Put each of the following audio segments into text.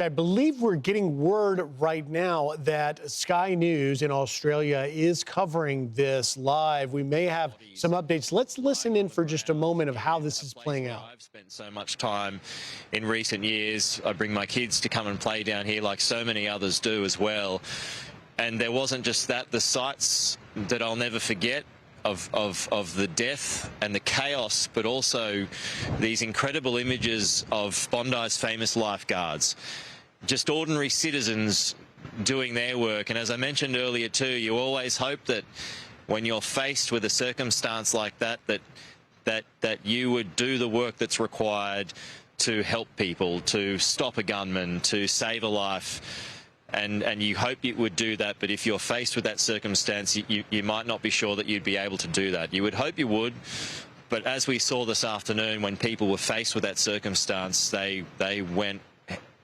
I believe we're getting word right now that Sky News in Australia is covering this live. We may have some updates. Let's listen in for just a moment of how this is playing out. I've spent so much time in recent years. I bring my kids to come and play down here like so many others do as well. And there wasn't just that, the sights that I'll never forget of the death and the chaos, but also these incredible images of Bondi's famous lifeguards. Just ordinary citizens doing their work. And as I mentioned earlier too, you always hope that when you're faced with a circumstance like that, that you would do the work that's required to help people, to stop a gunman, to save a life. And you hope you would do that, but if you're faced with that circumstance, you might not be sure that you'd be able to do that. You would hope you would, but as we saw this afternoon, when people were faced with that circumstance, they went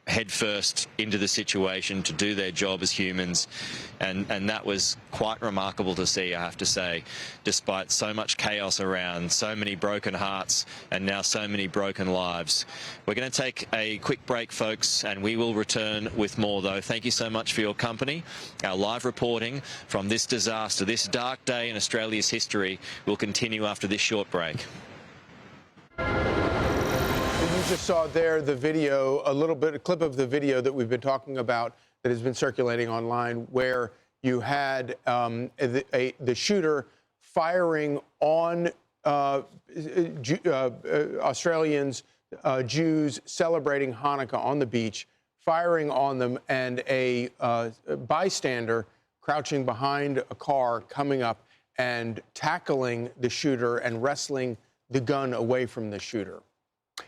headfirst into the situation to do their job as humans, and that was quite remarkable to see, I have to say, despite so much chaos around, so many broken hearts, and now so many broken lives. We're going to take a quick break, folks, and we will return with more, though. Thank you so much for your company. Our live reporting from this disaster, this dark day in Australia's history, will continue after this short break. You just saw there the video, a clip of the video that we've been talking about that has been circulating online, where you had the shooter firing on Australians, Jews celebrating Hanukkah on the beach, firing on them, and a bystander crouching behind a car coming up and tackling the shooter and wrestling the gun away from the shooter.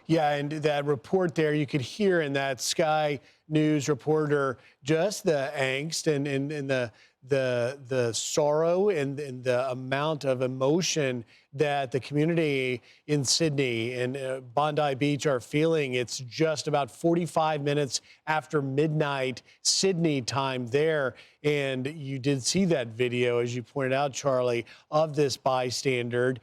Yeah, and that report there, you could hear in that Sky News reporter just the angst and the sorrow and the amount of emotion that the community in Sydney and Bondi Beach are feeling. It's just about 45 minutes after midnight Sydney time there. And you did see that video, as you pointed out, Charlie, of this bystander.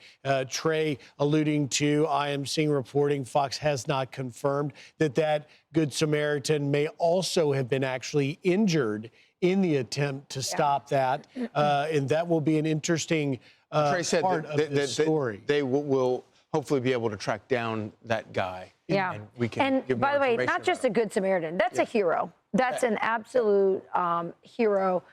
Trey alluding to, I am seeing reporting, Fox has not confirmed that Good Samaritan may also have been actually injured in the attempt to stop that. And that will be an interesting Trey said part of this story. They will hopefully be able to track down that guy. Yeah. And we can give by the more way, information not just about a Good Samaritan. That's a hero. That's an absolute hero.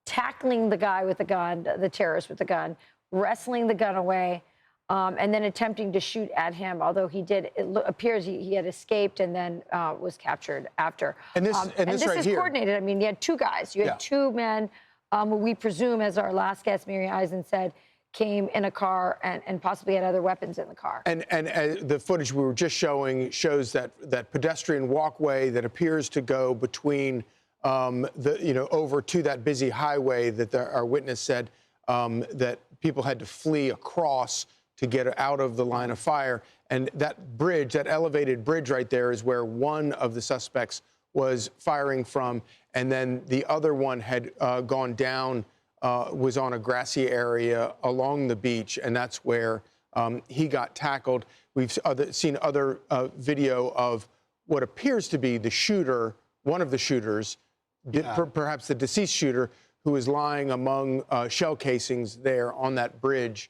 Tackling the guy with the gun, the terrorist with the gun, wrestling the gun away, and then attempting to shoot at him. Although it appears he had escaped and then was captured after. And this right is here, coordinated. I mean, you had two guys. You had two men who we presume, as our last guest, Mary Eisen, said, came in a car and possibly had other weapons in the car. And the footage we were just showing shows that pedestrian walkway that appears to go between over to that busy highway that our witness said that people had to flee across to get out of the line of fire. And that bridge, that elevated bridge right there, is where one of the suspects was firing from, and then the other one had gone down, was on a grassy area along the beach, and that's where he got tackled. We've seen other video of what appears to be the shooter, one of the shooters, perhaps the deceased shooter, who is lying among shell casings there on that bridge,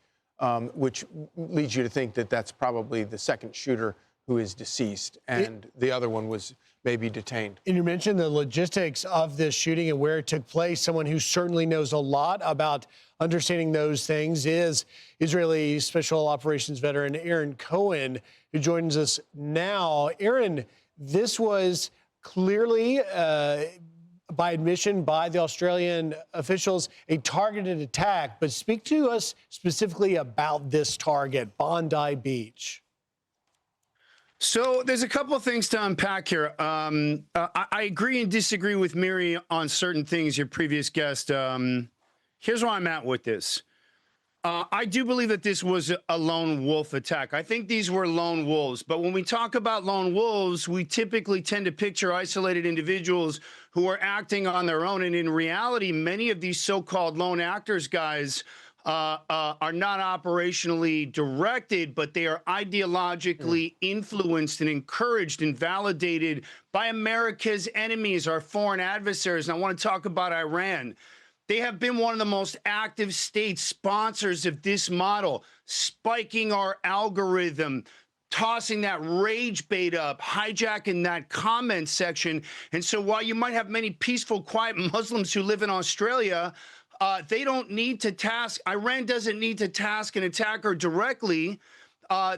which leads you to think that that's probably the second shooter who is deceased, and the other one was maybe detained. And you mentioned the logistics of this shooting and where it took place. Someone who certainly knows a lot about understanding those things is Israeli Special Operations veteran Aaron Cohen, who joins us now. Aaron, this was clearly, by admission by the Australian officials, a targeted attack. But speak to us specifically about this target, Bondi Beach. So there's a couple of things to unpack here. I agree and disagree with Miri on certain things, your previous guest. Here's where I'm at with this. I do believe that this was a lone wolf attack. I think these were lone wolves. But when we talk about lone wolves, we typically tend to picture isolated individuals who are acting on their own. And in reality, many of these so-called lone actors, guys, are not operationally directed, but they are ideologically influenced and encouraged and validated by America's enemies, our foreign adversaries. And I want to talk about Iran. They have been one of the most active state sponsors of this model, spiking our algorithm, tossing that rage bait up, hijacking that comment section. And so while you might have many peaceful, quiet Muslims who live in Australia, they don't need to task, Iran doesn't need to task an attacker directly.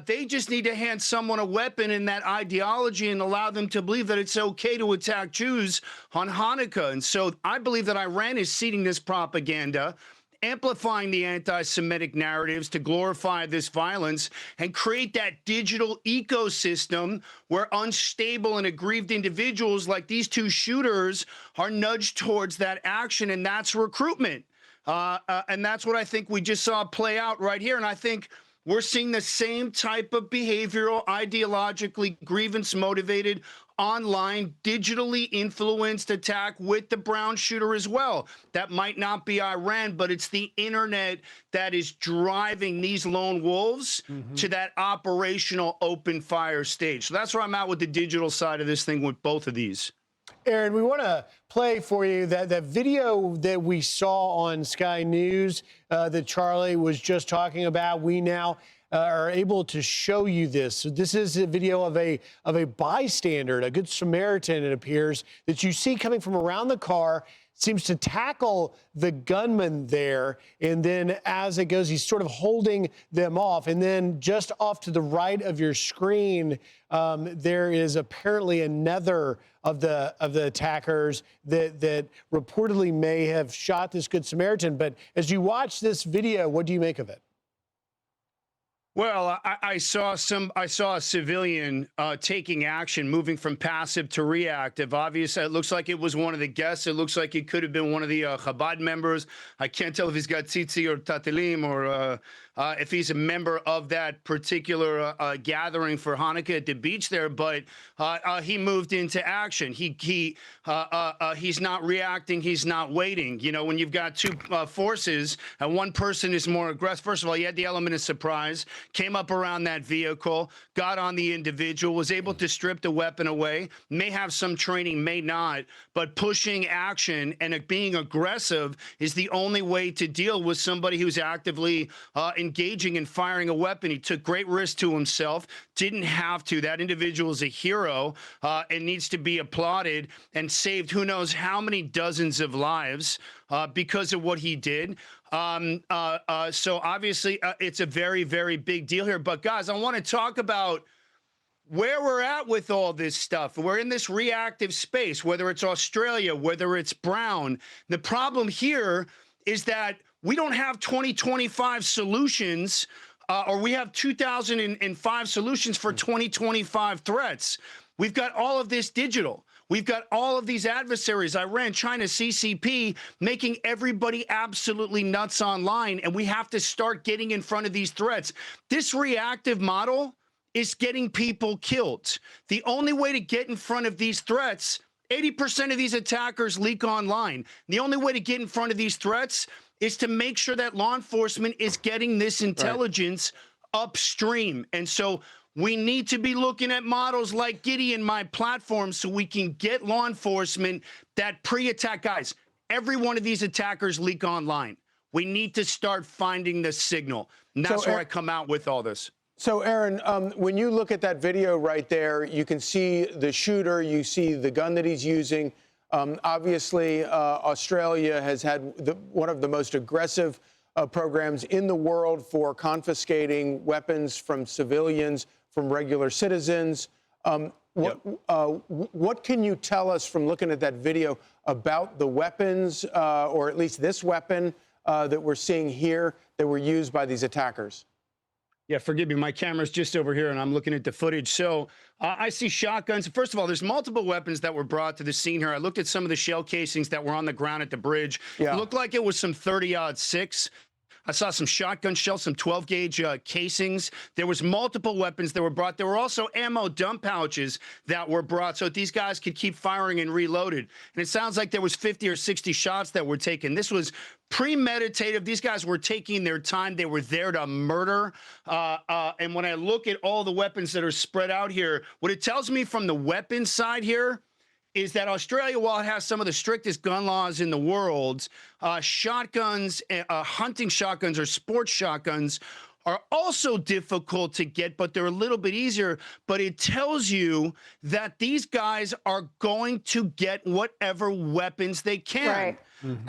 They just need to hand someone a weapon in that ideology and allow them to believe that it's okay to attack Jews on Hanukkah. And so I believe that Iran is seeding this propaganda, amplifying the anti-Semitic narratives to glorify this violence and create that digital ecosystem where unstable and aggrieved individuals like these two shooters are nudged towards that action, and that's recruitment. And that's what I think we just saw play out right here. And I think we're seeing the same type of behavioral, ideologically grievance-motivated, online, digitally influenced attack with the Brown shooter as well. That might not be Iran, but it's the internet that is driving these lone wolves to that operational open fire stage. So that's where I'm at with the digital side of this thing with both of these. Aaron, we want to play for you that video that we saw on Sky News that Charlie was just talking about. We now are able to show you this. So this is a video of a bystander, a good Samaritan, it appears, that you see coming from around the car, seems to tackle the gunman there, and then as it goes, he's sort of holding them off. And then just off to the right of your screen, there is apparently another of the attackers that reportedly may have shot this Good Samaritan. But as you watch this video, what do you make of it? Well, I saw a civilian taking action, moving from passive to reactive. Obviously, it looks like it was one of the guests. It looks like it could have been one of the Chabad members. I can't tell if he's got tzitzi or tatelim or if he's a member of that particular gathering for Hanukkah at the beach there. But he moved into action. He's not reacting. He's not waiting. You know, when you've got two forces and one person is more aggressive. First of all, you had the element of surprise. Came up around that vehicle, got on the individual, was able to strip the weapon away, may have some training, may not, but pushing action and being aggressive is the only way to deal with somebody who's actively engaging and firing a weapon. He took great risk to himself, didn't have to. That individual is a hero and needs to be applauded and saved who knows how many dozens of lives because of what he did. So obviously it's a very, very big deal here. But guys, I want to talk about where we're at with all this stuff. We're in this reactive space, whether it's Australia, whether it's Brown. The problem here is that we don't have 2025 solutions, or we have 2005 solutions for 2025 threats. We've got all of this digital. We've got all of these adversaries, Iran, China, CCP, making everybody absolutely nuts online, and we have to start getting in front of these threats. This reactive model is getting people killed. The only way to get in front of these threats, 80% of these attackers leak online. The only way to get in front of these threats is to make sure that law enforcement is getting this intelligence upstream. And so we need to be looking at models like Gideon, my platform, so we can get law enforcement that pre-attack. Guys, every one of these attackers leak online. We need to start finding the signal. And that's where I come out with all this. So, Aaron, when you look at that video right there, you can see the shooter, you see the gun that he's using. Obviously, Australia has had one of the most aggressive programs in the world for confiscating weapons from civilians, from regular citizens. What can you tell us from looking at that video about the weapons, or at least this weapon that we're seeing here that were used by these attackers? Yeah, forgive me. My camera's just over here, and I'm looking at the footage. So I see shotguns. First of all, there's multiple weapons that were brought to the scene here. I looked at some of the shell casings that were on the ground at the bridge. Yeah. It looked like it was some 30-06. I saw some shotgun shells, some 12-gauge casings. There was multiple weapons that were brought. There were also ammo dump pouches that were brought so that these guys could keep firing and reloaded. And it sounds like there was 50 or 60 shots that were taken. This was premeditative. These guys were taking their time. They were there to murder. And when I look at all the weapons that are spread out here, what it tells me from the weapons side here is that Australia, while it has some of the strictest gun laws in the world, shotguns, hunting shotguns or sports shotguns are also difficult to get, but they're a little bit easier. But it tells you that these guys are going to get whatever weapons they can. Right.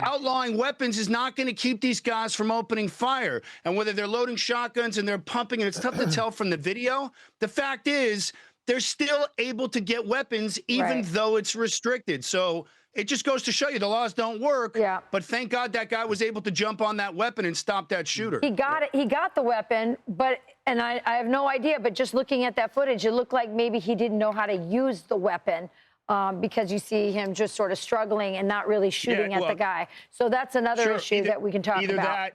Outlawing weapons is not going to keep these guys from opening fire. And whether they're loading shotguns and they're pumping, and it's tough to tell from the video, the fact is they're still able to get weapons even though it's restricted. So it just goes to show you the laws don't work. Yeah. But thank God that guy was able to jump on that weapon and stop that shooter. He got it. He got the weapon, but I have no idea. But just looking at that footage, it looked like maybe he didn't know how to use the weapon. Because you see him just sort of struggling and not really shooting at the guy. So that's another issue that we can talk about.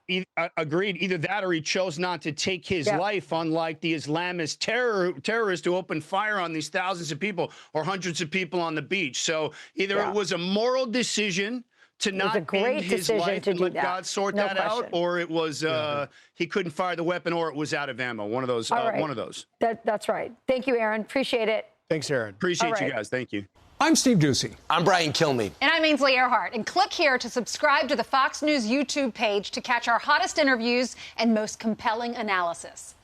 Agreed. Either that or he chose not to take his life, unlike the Islamist terrorist who opened fire on these thousands of people or hundreds of people on the beach. So either it was a moral decision to not end his life and let God sort that out, or it was he couldn't fire the weapon, or it was out of ammo. One of those. One of those. That's right. Thank you, Aaron. Appreciate it. Thanks, Aaron. Appreciate you guys. Thank you. I'm Steve Doocy. I'm Brian Kilmeade. And I'm Ainsley Earhart. And click here to subscribe to the Fox News YouTube page to catch our hottest interviews and most compelling analysis.